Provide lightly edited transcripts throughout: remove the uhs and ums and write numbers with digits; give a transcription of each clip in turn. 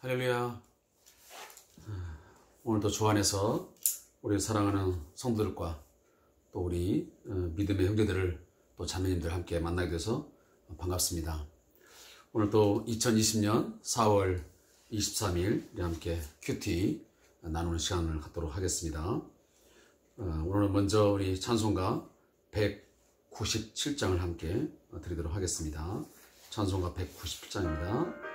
할렐루야. 오늘도 주 안에서 우리 사랑하는 성도들과 또 우리 믿음의 형제들을 또 자매님들 함께 만나게 돼서 반갑습니다. 오늘 또 2020년 4월 23일 우리 함께 큐티 나누는 시간을 갖도록 하겠습니다. 오늘은 먼저 우리 찬송가 197장을 함께 드리도록 하겠습니다. 찬송가 197장입니다.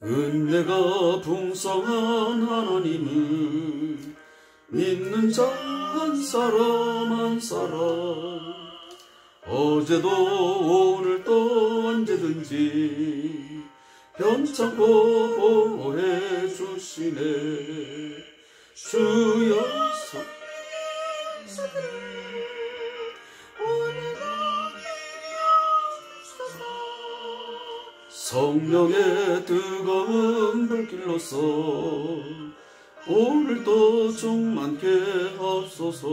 은혜가 풍성한 하나님을 믿는 자 한 사람 한 사람, 어제도 오늘도 언제든지 변찮고 보호해 주시네. 주여 성령의 뜨거운 불길로서 오늘도 충만케 하소서.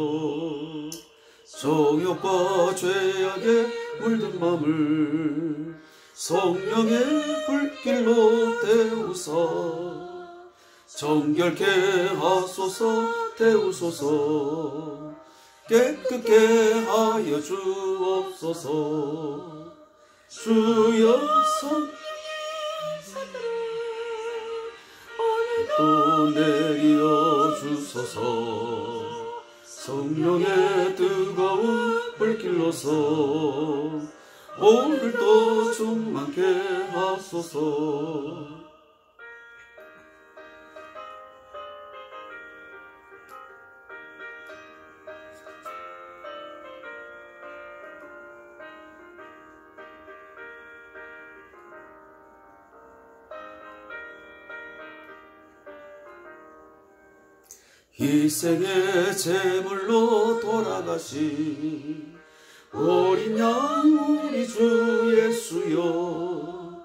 정욕과 죄악에 물든 맘을 성령의 불길로 태우사 정결케 하소서. 태우소서. 깨끗게 하여 주옵소서. 주여 또 내려 주소서. 성령의 뜨거운 불길로서 오늘도 충만케 하소서. 희생의 제물로 돌아가신 어린 양 우리 주 예수여,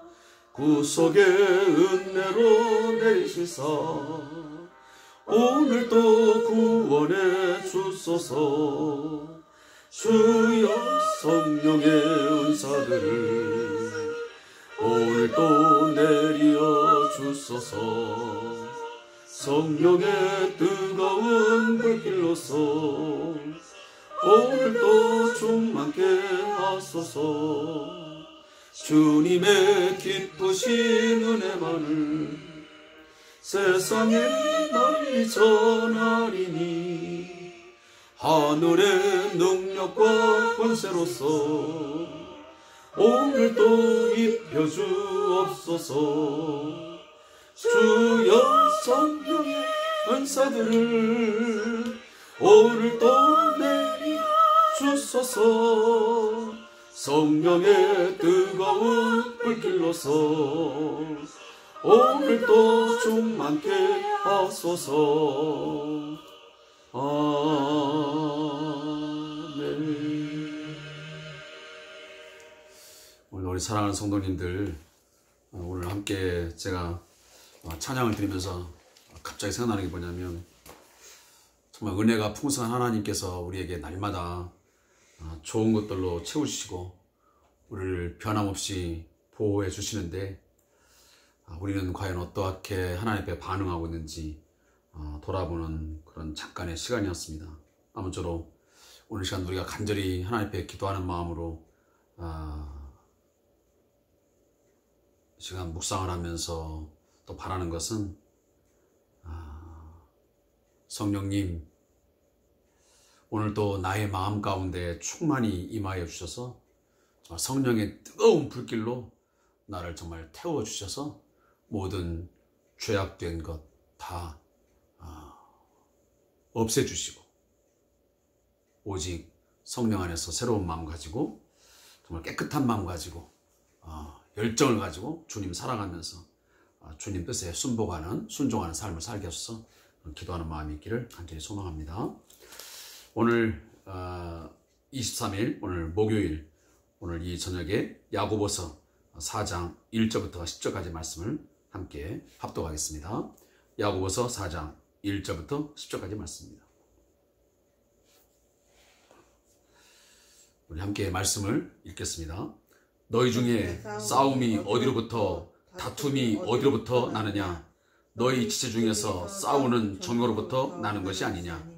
구속의 은혜로 내리시사 오늘도 구원해 주소서. 주여 성령의 은사들을 오늘도 내려 주소서. 성령의 뜨거운 불길로서 오늘도 충만케 하소서. 주님의 기쁘신 은혜만을 세상에 널리 전하리니 하늘의 능력과 권세로서 오늘도 입혀주옵소서. 주여 성령의 은사들을 오늘도 내려 주소서. 성령의 뜨거운 불길로서 오늘도 충만케 하소서. 아멘. 오늘 우리 사랑하는 성도님들, 오늘 함께 제가 찬양을 드리면서 갑자기 생각나는 게 뭐냐면, 정말 은혜가 풍성한 하나님께서 우리에게 날마다 좋은 것들로 채우시고 우리를 변함없이 보호해 주시는데, 우리는 과연 어떻게 하나님 앞에 반응하고 있는지 돌아보는 그런 잠깐의 시간이었습니다. 아무쪼록 오늘 시간 우리가 간절히 하나님 앞에 기도하는 마음으로 시간 묵상을 하면서 또 바라는 것은, 성령님 오늘도 나의 마음 가운데 충만히 임하여 주셔서 성령의 뜨거운 불길로 나를 정말 태워 주셔서 모든 죄악된 것 다 없애주시고 오직 성령 안에서 새로운 마음 가지고 정말 깨끗한 마음 가지고 열정을 가지고 주님 사랑하면서 주님 뜻에 순종하는 삶을 살게 하셔서 기도하는 마음이 있기를 간절히 소망합니다. 오늘 23일 오늘 목요일, 오늘 이 저녁에 야고보서 4장 1절부터 10절까지 말씀을 함께 합독하겠습니다. 야고보서 4장 1절부터 10절까지 말씀입니다. 우리 함께 말씀을 읽겠습니다. 너희 중에 싸움이 어디로부터 다툼이 어디로부터 나느냐? 너희 지체 중에서 싸우는 정욕으로부터 나는 것이 아니냐?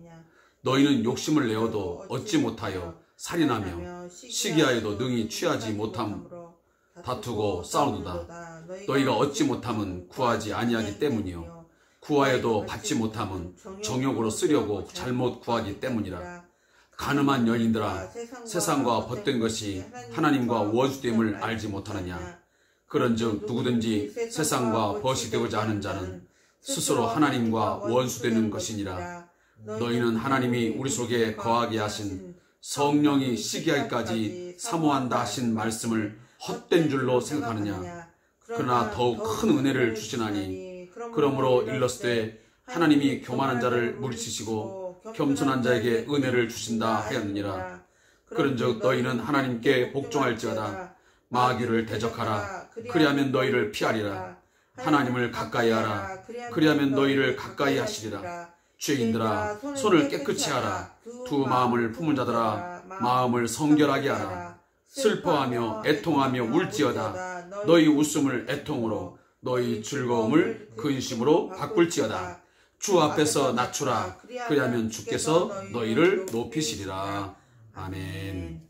너희는 욕심을 내어도 얻지 못하여 살인하며 시기하여도 능히 취하지 못함으로 다투고 싸우도다. 너희가 얻지 못함은 구하지 아니하기 때문이요 구하여도 받지 못함은 정욕으로 쓰려고 잘못 구하기 때문이라. 가늠한 여인들아, 세상과 벗된 것이 하나님과 원수됨을 알지 못하느냐? 그런즉 누구든지 세상과 벗이 되고자 하는 자는 스스로 하나님과 원수되는 것이니라. 너희는 하나님이 우리 속에 거하게 하신 성령이 시기하기까지 사모한다 하신 말씀을 헛된 줄로 생각하느냐? 그러나 더욱 큰 은혜를 주시나니 그러므로 일렀을 때 하나님이 교만한 자를 물리치시고 겸손한 자에게 은혜를 주신다 하였느니라. 그런즉 너희는 하나님께 복종할지어다. 마귀를 대적하라. 그리하면 너희를 피하리라. 하나님을 가까이 하라. 그리하면 너희를 가까이 하시리라. 죄인들아, 손을 깨끗이 하라. 두 마음을 품은 자들아, 마음을 성결하게 하라. 슬퍼하며 애통하며 울지어다. 너희 웃음을 애통으로, 너희 즐거움을 근심으로 바꿀지어다. 주 앞에서 낮추라. 그리하면 주께서 너희를 높이시리라. 아멘.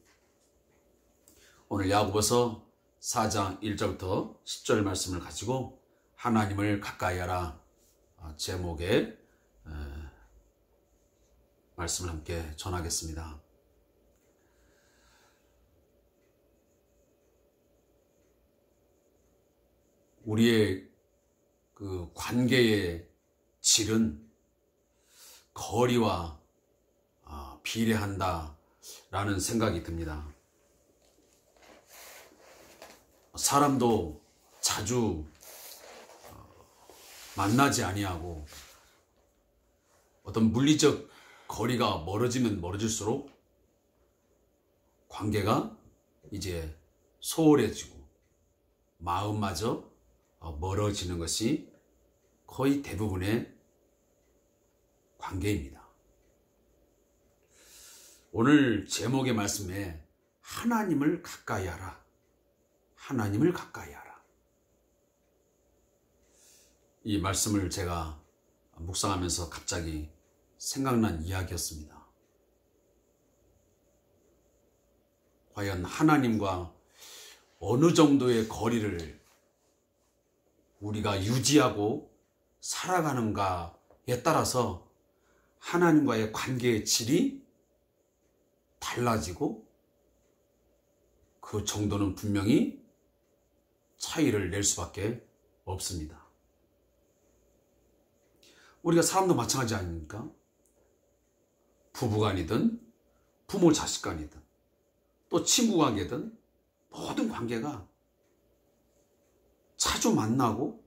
오늘 야고보서 4장 1절부터 10절 말씀을 가지고 하나님을 가까이 하라 제목의 말씀을 함께 전하겠습니다. 우리의 그 관계의 질은 거리와 비례한다라는 생각이 듭니다. 사람도 자주 만나지 아니하고 어떤 물리적 거리가 멀어지면 멀어질수록 관계가 이제 소홀해지고 마음마저 멀어지는 것이 거의 대부분의 관계입니다. 오늘 제목의 말씀에 하나님을 가까이 하라. 하나님을 가까이 하라. 이 말씀을 제가 묵상하면서 갑자기 생각난 이야기였습니다. 과연 하나님과 어느 정도의 거리를 우리가 유지하고 살아가는가에 따라서 하나님과의 관계의 질이 달라지고 그 정도는 분명히 차이를 낼 수밖에 없습니다. 우리가 사람도 마찬가지 아닙니까? 부부간이든 부모 자식간이든 또 친구 관계든 모든 관계가 자주 만나고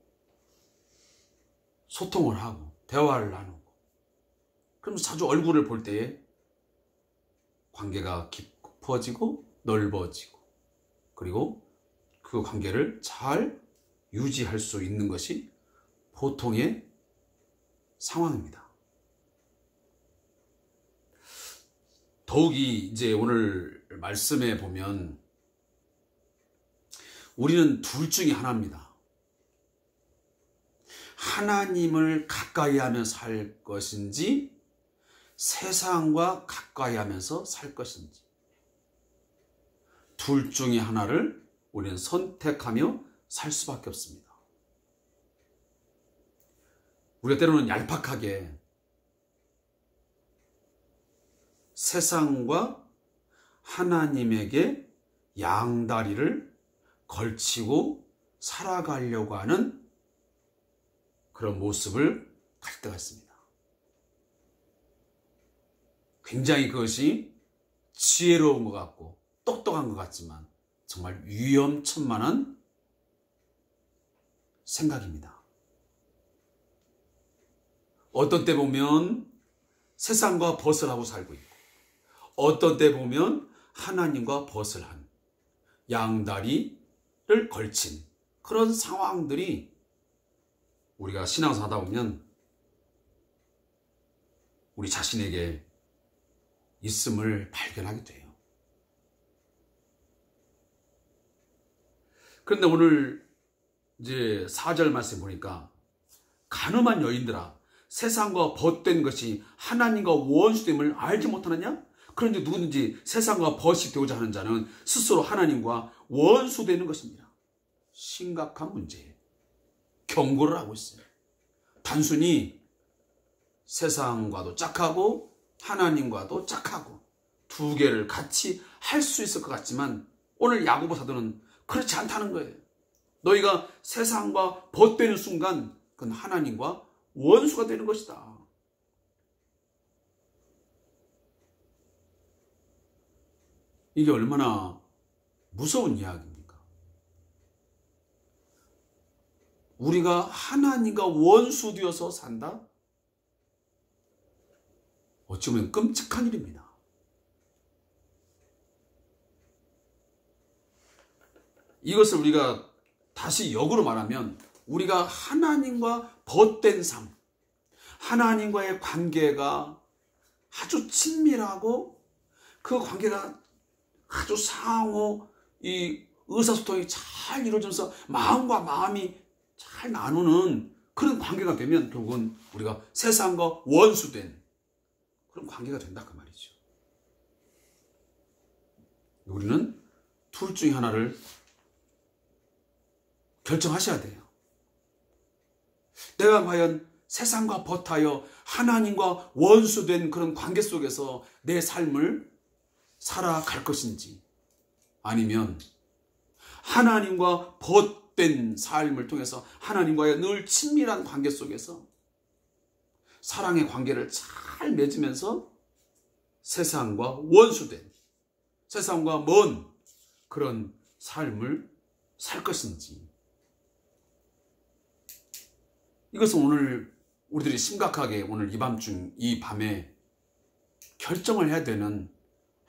소통을 하고 대화를 나누고 그러면서 자주 얼굴을 볼 때에 관계가 깊어지고 넓어지고 그리고 그 관계를 잘 유지할 수 있는 것이 보통의 상황입니다. 더욱이 이제 오늘 말씀에 보면 우리는 둘 중에 하나입니다. 하나님을 가까이 하며 살 것인지 세상과 가까이 하면서 살 것인지 둘 중에 하나를 우리는 선택하며 살 수밖에 없습니다. 우리가 때로는 얄팍하게 세상과 하나님에게 양다리를 걸치고 살아가려고 하는 그런 모습을 가질 때가 있습니다. 굉장히 그것이 지혜로운 것 같고 똑똑한 것 같지만 정말 위험천만한 생각입니다. 어떤 때 보면 세상과 벗어나고 살고 있고 어떤 때 보면 하나님과 벗을 한 양다리 걸친 그런 상황들이 우리가 신앙생활 하다 보면 우리 자신에게 있음을 발견하게 돼요. 그런데 오늘 이제 4절 말씀 보니까 간음한 여인들아 세상과 벗된 것이 하나님과 원수됨을 알지 못하느냐? 그런데 누구든지 세상과 벗이 되고자 하는 자는 스스로 하나님과 원수되는 것입니다. 심각한 문제예요. 경고를 하고 있어요. 단순히 세상과도 짝하고 하나님과도 짝하고 두 개를 같이 할 수 있을 것 같지만 오늘 야고보 사도는 그렇지 않다는 거예요. 너희가 세상과 벗되는 순간 그건 하나님과 원수가 되는 것이다. 이게 얼마나 무서운 이야기입니까? 우리가 하나님과 원수되어서 산다? 어찌 보면 끔찍한 일입니다. 이것을 우리가 다시 역으로 말하면 우리가 하나님과 벗된 삶, 하나님과의 관계가 아주 친밀하고 그 관계가 아주 상호 이 의사소통이 잘 이루어져서 마음과 마음이 잘 나누는 그런 관계가 되면 결국은 우리가 세상과 원수된 그런 관계가 된다 그 말이죠. 우리는 둘 중에 하나를 결정하셔야 돼요. 내가 과연 세상과 벗하여 하나님과 원수된 그런 관계 속에서 내 삶을 살아갈 것인지 아니면 하나님과 벗된 삶을 통해서 하나님과의 늘 친밀한 관계 속에서 사랑의 관계를 잘 맺으면서 세상과 원수된 세상과 먼 그런 삶을 살 것인지 이것은 오늘 우리들이 심각하게 오늘 이 밤중 이 밤에 결정을 해야 되는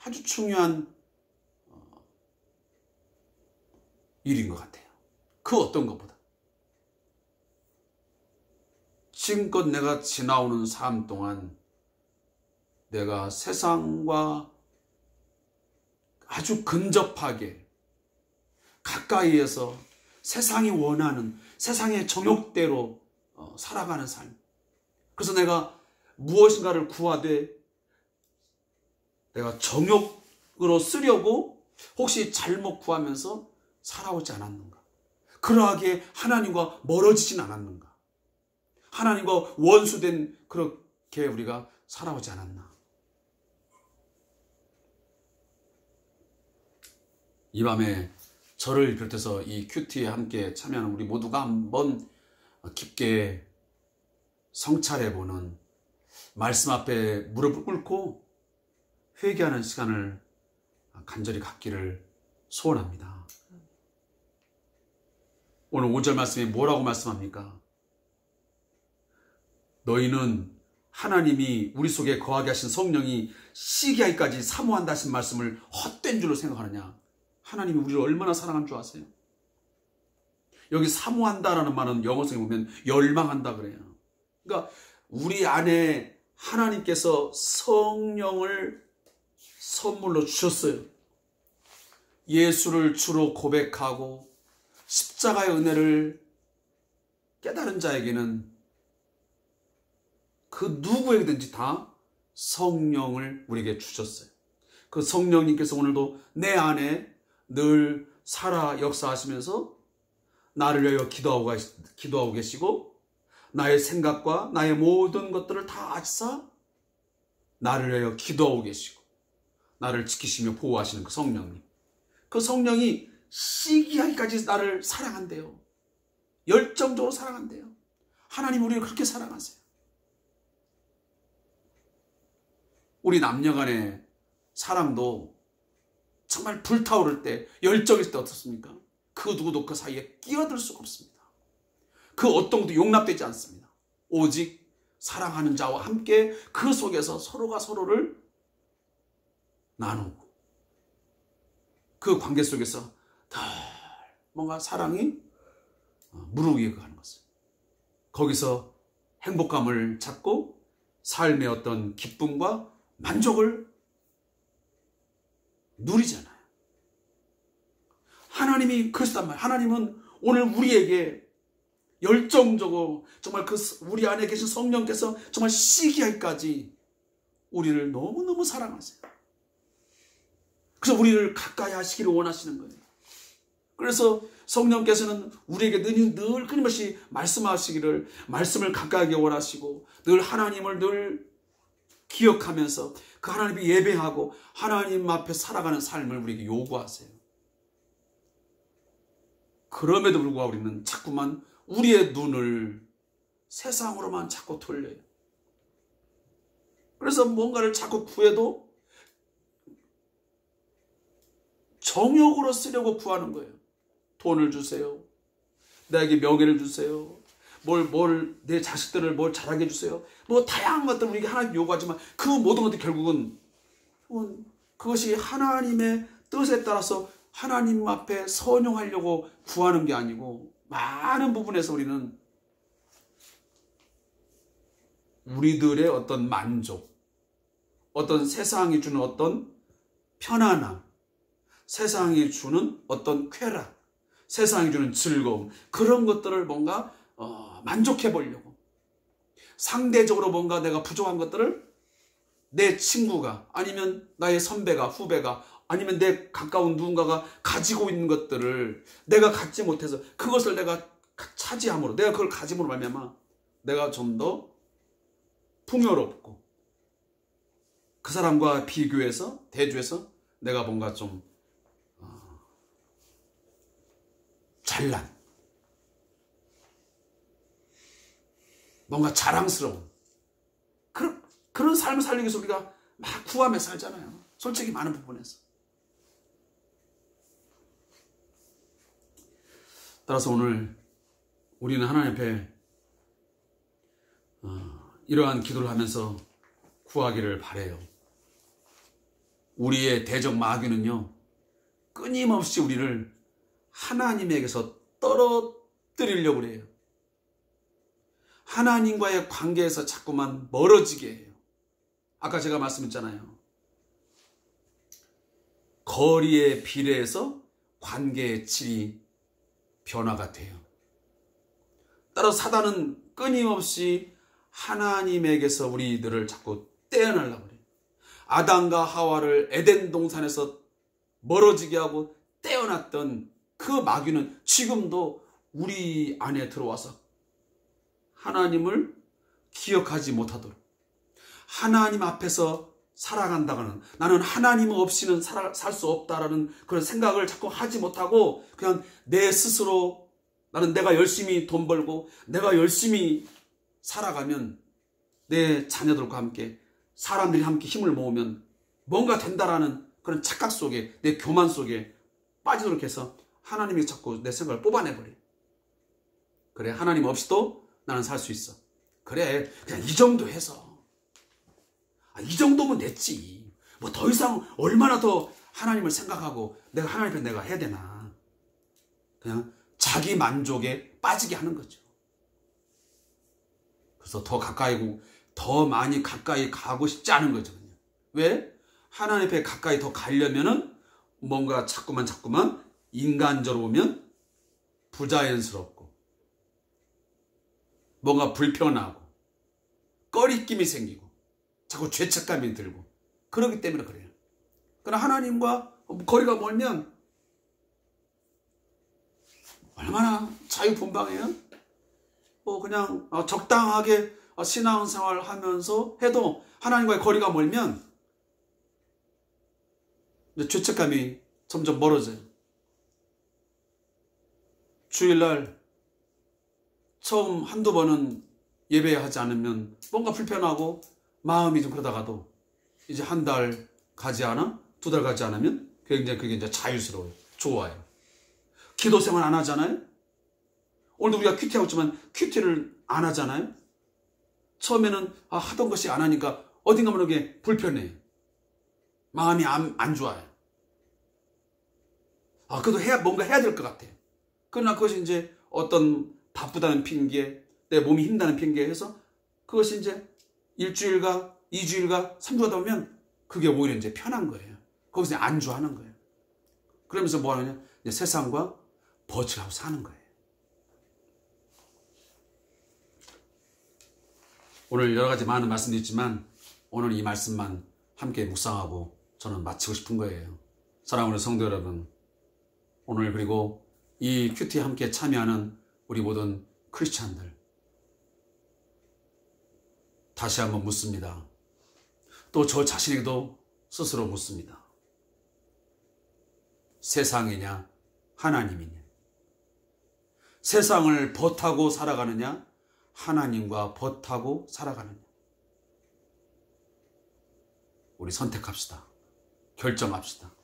아주 중요한 일인 것 같아요. 그 어떤 것보다 지금껏 내가 지나오는 삶 동안 내가 세상과 아주 근접하게 가까이에서 세상이 원하는 세상의 정욕대로 살아가는 삶. 그래서 내가 무엇인가를 구하되 내가 정욕으로 쓰려고 혹시 잘못 구하면서 살아오지 않았는가? 그러하게 하나님과 멀어지진 않았는가? 하나님과 원수된 그렇게 우리가 살아오지 않았나? 이 밤에 저를 비롯해서 이 큐티에 함께 참여하는 우리 모두가 한번 깊게 성찰해보는 말씀 앞에 무릎을 꿇고 회개하는 시간을 간절히 갖기를 소원합니다. 오늘 5절 말씀에 뭐라고 말씀합니까? 너희는 하나님이 우리 속에 거하게 하신 성령이 시기하기까지 사모한다 하신 말씀을 헛된 줄로 생각하느냐? 하나님이 우리를 얼마나 사랑한 줄 아세요? 여기 사모한다라는 말은 영어성에 보면 열망한다 그래요. 그러니까 우리 안에 하나님께서 성령을 선물로 주셨어요. 예수를 주로 고백하고 십자가의 은혜를 깨달은 자에게는 그 누구에게든지 다 성령을 우리에게 주셨어요. 그 성령님께서 오늘도 내 안에 늘 살아 역사하시면서 나를 위하여 기도하고 계시고 나의 생각과 나의 모든 것들을 다 아시사 나를 위하여 기도하고 계시고 나를 지키시며 보호하시는 그 성령님. 그 성령이 시기하기까지 나를 사랑한대요. 열정적으로 사랑한대요. 하나님 우리를 그렇게 사랑하세요. 우리 남녀 간의 사랑도 정말 불타오를 때 열정 있을 때 어떻습니까? 그 누구도 그 사이에 끼어들 수가 없습니다. 그 어떤 것도 용납되지 않습니다. 오직 사랑하는 자와 함께 그 속에서 서로가 서로를 나누고 그 관계 속에서 더 뭔가 사랑이 무르익어 가는 것을. 거기서 행복감을 찾고 삶의 어떤 기쁨과 만족을 누리잖아요. 하나님이 그러시단 말이에요. 하나님은 오늘 우리에게 열정적으로 정말 그 우리 안에 계신 성령께서 정말 시기하기까지 우리를 너무너무 사랑하세요. 그래서 우리를 가까이 하시기를 원하시는 거예요. 그래서 성령께서는 우리에게 늘 끊임없이 말씀하시기를, 말씀을 가까이 하기 원하시고 늘 하나님을 늘 기억하면서 그 하나님이 예배하고 하나님 앞에 살아가는 삶을 우리에게 요구하세요. 그럼에도 불구하고 우리는 자꾸만 우리의 눈을 세상으로만 자꾸 돌려요. 그래서 뭔가를 자꾸 구해도 정욕으로 쓰려고 구하는 거예요. 돈을 주세요. 나에게 명예를 주세요. 내 자식들을 뭘 잘하게 해주세요. 뭐 다양한 것들을 우리에게 하나님 요구하지만 그 모든 것들이 결국은 그것이 하나님의 뜻에 따라서 하나님 앞에 선용하려고 구하는 게 아니고 많은 부분에서 우리는 우리들의 어떤 만족, 어떤 세상이 주는 어떤 편안함, 세상이 주는 어떤 쾌락, 세상이 주는 즐거움, 그런 것들을 뭔가 만족해 보려고 상대적으로 뭔가 내가 부족한 것들을 내 친구가 아니면 나의 선배가 후배가 아니면 내 가까운 누군가가 가지고 있는 것들을 내가 갖지 못해서 그것을 내가 차지함으로 내가 그걸 가짐으로 말미암아 내가 좀 더 풍요롭고 그 사람과 비교해서 대조해서 내가 뭔가 좀 잘난 뭔가 자랑스러운 그런 삶을 살기 위해서 우리가 막 구하며 살잖아요. 솔직히 많은 부분에서. 따라서 오늘 우리는 하나님 앞에 이러한 기도를 하면서 구하기를 바라요. 우리의 대적 마귀는요, 끊임없이 우리를 하나님에게서 떨어뜨리려고 그래요. 하나님과의 관계에서 자꾸만 멀어지게 해요. 아까 제가 말씀했잖아요. 거리의 비례해서 관계의 질이 변화가 돼요. 따라서 사단은 끊임없이 하나님에게서 우리들을 자꾸 떼어내려고 그래요. 아담과 하와를 에덴 동산에서 멀어지게 하고 떼어놨던 그 마귀는 지금도 우리 안에 들어와서 하나님을 기억하지 못하도록 하나님 앞에서 살아간다고는 나는 하나님 없이는 살 수 없다라는 그런 생각을 자꾸 하지 못하고 그냥 내 스스로 나는 내가 열심히 돈 벌고 내가 열심히 살아가면 내 자녀들과 함께 사람들이 함께 힘을 모으면 뭔가 된다라는 그런 착각 속에 내 교만 속에 빠지도록 해서 하나님이 자꾸 내 생각을 뽑아내버려요. 그래 하나님 없이도 나는 살 수 있어. 그래 그냥 이 정도 해서 이 정도면 됐지. 뭐 더 이상 얼마나 더 하나님을 생각하고 내가 하나님 앞에 내가 해야 되나. 그냥 자기 만족에 빠지게 하는 거죠. 그래서 더 가까이 더 많이 가까이 가고 싶지 않은 거죠. 그냥. 왜? 하나님 앞에 가까이 더 가려면은 뭔가 자꾸만 인간적으로 보면 부자연스럽고 뭔가 불편하고 꺼리낌이 생기고 자꾸 죄책감이 들고 그렇기 때문에 그래요. 그러나 하나님과 거리가 멀면 얼마나 자유분방해요. 뭐 그냥 적당하게 신앙생활 하면서 해도 하나님과의 거리가 멀면 죄책감이 점점 멀어져요. 주일날 처음 한두 번은 예배하지 않으면 뭔가 불편하고 마음이 좀 그러다가도 이제 한 달 가지 않아? 두 달 가지 않으면 그게 이제 자유스러워요. 좋아요. 기도 생활 안 하잖아요? 오늘도 우리가 큐티하고 있지만 큐티를 안 하잖아요? 처음에는 하던 것이 안 하니까 어딘가 모르게 불편해요. 마음이 안 좋아요. 그래도 뭔가 해야 될 것 같아요. 그러나 그것이 이제 어떤 바쁘다는 핑계, 내 몸이 힘다는 핑계 해서 그것이 이제 일주일가, 2주일가, 3주 하다 보면 그게 오히려 이제 편한 거예요. 거기서 안주하는 거예요. 그러면서 뭐 하느냐? 이제 세상과 버치하고 사는 거예요. 오늘 여러 가지 많은 말씀도 있지만 오늘 이 말씀만 함께 묵상하고 저는 마치고 싶은 거예요. 사랑하는 성도 여러분, 오늘 그리고 이 큐티에 함께 참여하는 우리 모든 크리스찬들, 다시 한번 묻습니다. 또 저 자신에게도 스스로 묻습니다. 세상이냐 하나님이냐? 세상을 벗하고 살아가느냐 하나님과 벗하고 살아가느냐? 우리 선택합시다. 결정합시다.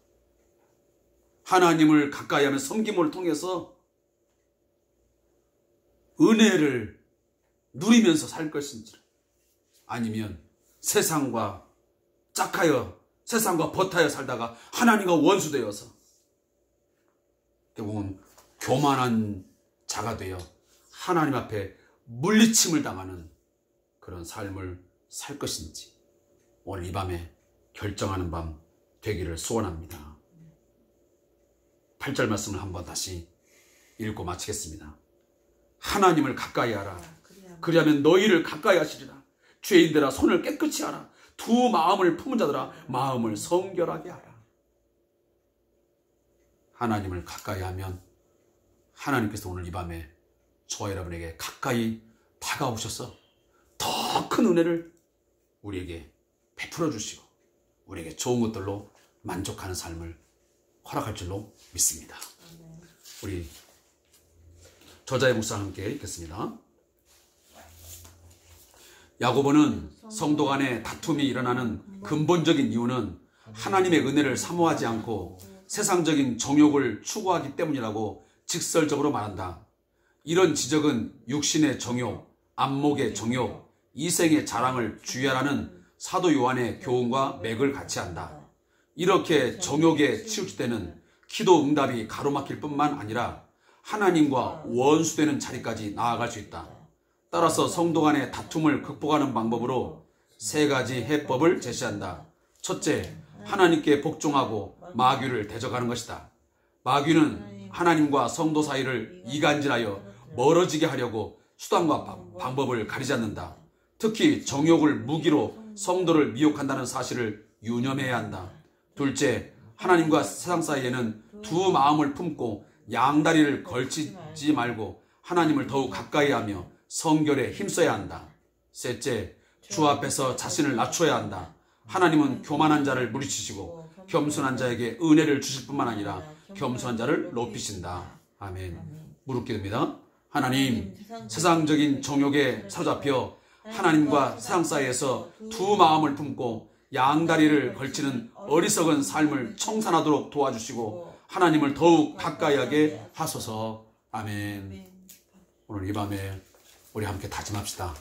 하나님을 가까이 하는 섬김을 통해서 은혜를 누리면서 살 것인지, 아니면 세상과 짝하여 세상과 벗하여 살다가 하나님과 원수되어서 결국은 교만한 자가 되어 하나님 앞에 물리침을 당하는 그런 삶을 살 것인지 오늘 이 밤에 결정하는 밤 되기를 소원합니다. 8절 말씀을 한번 다시 읽고 마치겠습니다. 하나님을 가까이 하라. 그리하면 너희를 가까이 하시리라. 죄인들아 손을 깨끗이 하라. 두 마음을 품은 자들아 마음을 성결하게 하라. 하나님을 가까이 하면 하나님께서 오늘 이 밤에 저와 여러분에게 가까이 다가오셔서 더 큰 은혜를 우리에게 베풀어 주시고 우리에게 좋은 것들로 만족하는 삶을 허락할 줄로 믿습니다. 우리 저자의 묵상 함께 읽겠습니다. 야고보는 성도 간의 다툼이 일어나는 근본적인 이유는 하나님의 은혜를 사모하지 않고 세상적인 정욕을 추구하기 때문이라고 직설적으로 말한다. 이런 지적은 육신의 정욕, 안목의 정욕, 이생의 자랑을 주의하라는 사도 요한의 교훈과 맥을 같이 한다. 이렇게 정욕에 치우칠 기도 응답이 가로막힐 뿐만 아니라 하나님과 원수되는 자리까지 나아갈 수 있다. 따라서 성도 간의 다툼을 극복하는 방법으로 3가지 해법을 제시한다. 첫째, 하나님께 복종하고 마귀를 대적하는 것이다. 마귀는 하나님과 성도 사이를 이간질하여 멀어지게 하려고 수단과 방법을 가리지 않는다. 특히 정욕을 무기로 성도를 미혹한다는 사실을 유념해야 한다. 둘째, 하나님과 세상 사이에는 두 마음을 품고 양다리를 걸치지 말고 하나님을 더욱 가까이 하며 성결에 힘써야 한다. 셋째, 주 앞에서 자신을 낮춰야 한다. 하나님은 교만한 자를 물리치시고 겸손한 자에게 은혜를 주실 뿐만 아니라 겸손한 자를 높이신다. 아멘. 무릎 기도입니다. 하나님, 세상적인 정욕에 사로잡혀 하나님과 세상 사이에서 두 마음을 품고 양다리를 걸치는 어리석은 삶을 청산하도록 도와주시고 하나님을 더욱 가까이 하게 하소서. 아멘. 오늘 이 밤에 우리 함께 다짐합시다.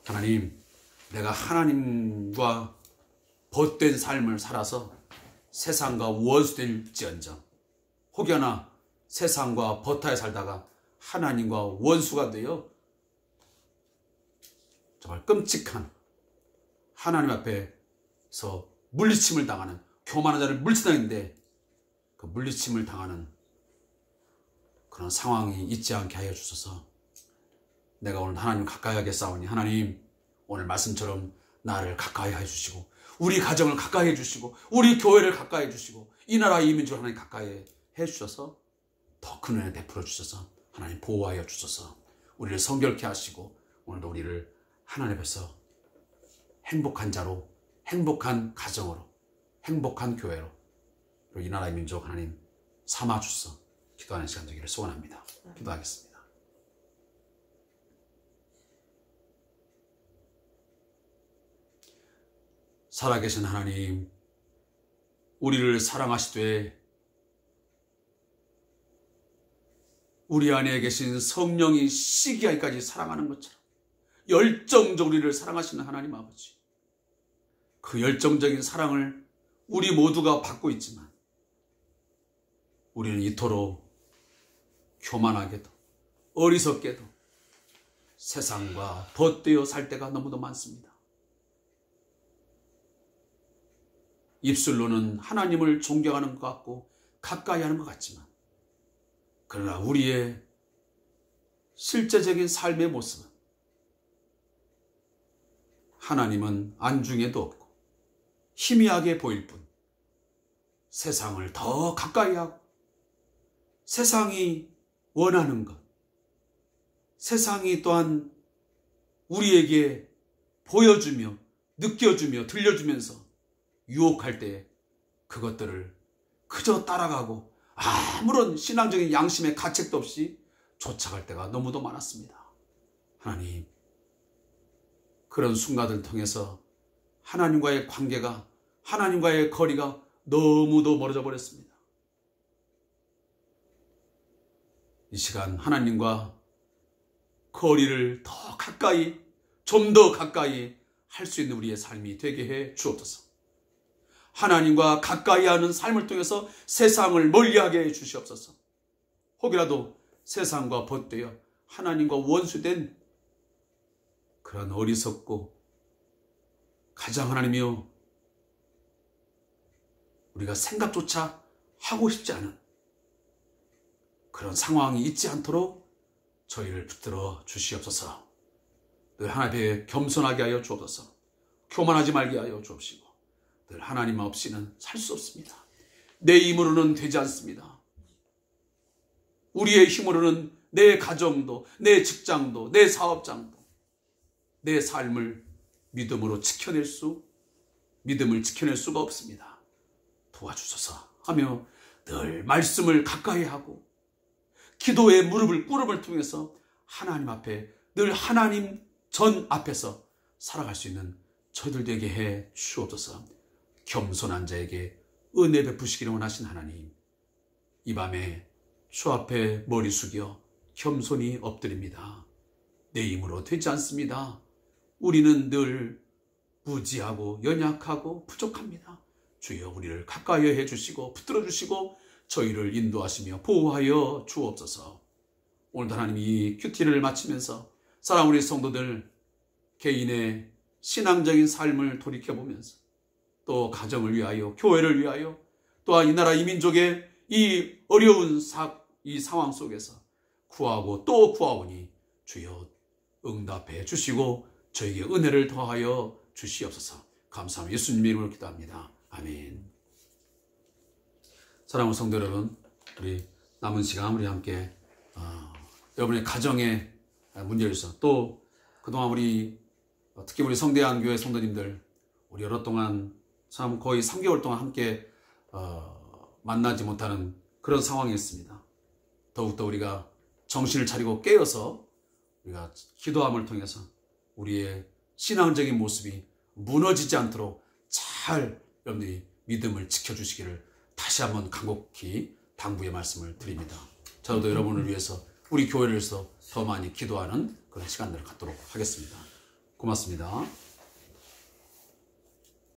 하나님, 내가 하나님과 벗된 삶을 살아서 세상과 원수될지언정, 혹여나 세상과 벗하여 살다가 하나님과 원수가 되어 정말 끔찍한 하나님 앞에서 물리침을 당하는, 교만한 자를 물리치다는데 그 물리침을 당하는 그런 상황이 있지 않게 하여 주소서. 내가 오늘 하나님 가까이 하겠사오니 하나님, 오늘 말씀처럼 나를 가까이 해주시고 우리 가정을 가까이 해주시고 우리 교회를 가까이 해주시고 이 나라 이 민족을 하나님 가까이 해주셔서 더 큰 은혜 베풀어 주셔서 하나님 보호하여 주셔서 우리를 성결케 하시고 오늘도 우리를 하나님 앞에서 행복한 자로, 행복한 가정으로, 행복한 교회로 이 나라의 민족 하나님 삼아주셔서 기도하는 시간 되기를 소원합니다. 기도하겠습니다. 살아계신 하나님, 우리를 사랑하시되 우리 안에 계신 성령이 시기하기까지 사랑하는 것처럼 열정적으로 우리를 사랑하시는 하나님 아버지, 그 열정적인 사랑을 우리 모두가 받고 있지만 우리는 이토록 교만하게도 어리석게도 세상과 벗되어 살 때가 너무도 많습니다. 입술로는 하나님을 존경하는 것 같고 가까이 하는 것 같지만 그러나 우리의 실제적인 삶의 모습은 하나님은 안중에도 없고 희미하게 보일 뿐 세상을 더 가까이 하고 세상이 원하는 것, 세상이 또한 우리에게 보여주며 느껴주며 들려주면서 유혹할 때 그것들을 그저 따라가고 아무런 신앙적인 양심의 가책도 없이 쫓아갈 때가 너무도 많았습니다. 하나님, 그런 순간을 통해서 하나님과의 관계가, 하나님과의 거리가 너무도 멀어져 버렸습니다. 이 시간 하나님과 거리를 더 가까이, 좀 더 가까이 할 수 있는 우리의 삶이 되게 해 주옵소서. 하나님과 가까이 하는 삶을 통해서 세상을 멀리하게 해 주시옵소서. 혹이라도 세상과 벗되어 하나님과 원수된 그런 어리석고 가장 하나님이여 우리가 생각조차 하고 싶지 않은 그런 상황이 있지 않도록 저희를 붙들어 주시옵소서. 늘 하나님 겸손하게 하여 주옵소서. 교만하지 말게 하여 주옵시고 늘 하나님 없이는 살 수 없습니다. 내 힘으로는 되지 않습니다. 우리의 힘으로는 내 가정도, 내 직장도, 내 사업장도, 내 삶을 믿음을 지켜낼 수가 없습니다. 도와주소서 하며 늘 말씀을 가까이 하고 기도의 무릎을 꿇음을 통해서 하나님 앞에 늘 하나님 전 앞에서 살아갈 수 있는 저희들 되게 해 주옵소서. 겸손한 자에게 은혜 베푸시기를 원하신 하나님, 이 밤에 주 앞에 머리 숙여 겸손히 엎드립니다. 내 힘으로 되지 않습니다. 우리는 늘 무지하고 연약하고 부족합니다. 주여 우리를 가까이 해주시고 붙들어 주시고 저희를 인도하시며 보호하여 주옵소서. 오늘도 하나님 이 큐티를 마치면서 사랑하는 우리 성도들 개인의 신앙적인 삶을 돌이켜보면서 또 가정을 위하여 교회를 위하여 또한 이 나라 이 민족의 이 어려운 이 상황 속에서 구하고 또 구하오니 주여 응답해 주시고 저에게 은혜를 더하여 주시옵소서. 감사합니다. 예수님의 이름으로 기도합니다. 아멘. 사랑하는 성도 여러분, 우리 남은 시간 우리 함께 여러분의 가정의 문제를 위해서 또 그동안 특히 우리 성대한 교회 성도님들 우리 여러 동안 참 거의 3개월 동안 함께 만나지 못하는 그런 상황이었습니다. 더욱더 우리가 정신을 차리고 깨어서 우리가 기도함을 통해서 우리의 신앙적인 모습이 무너지지 않도록 잘 여러분들이 믿음을 지켜주시기를 다시 한번 간곡히 당부의 말씀을 드립니다. 저도 여러분을 위해서 우리 교회를 위해서 더 많이 기도하는 그런 시간들을 갖도록 하겠습니다. 고맙습니다.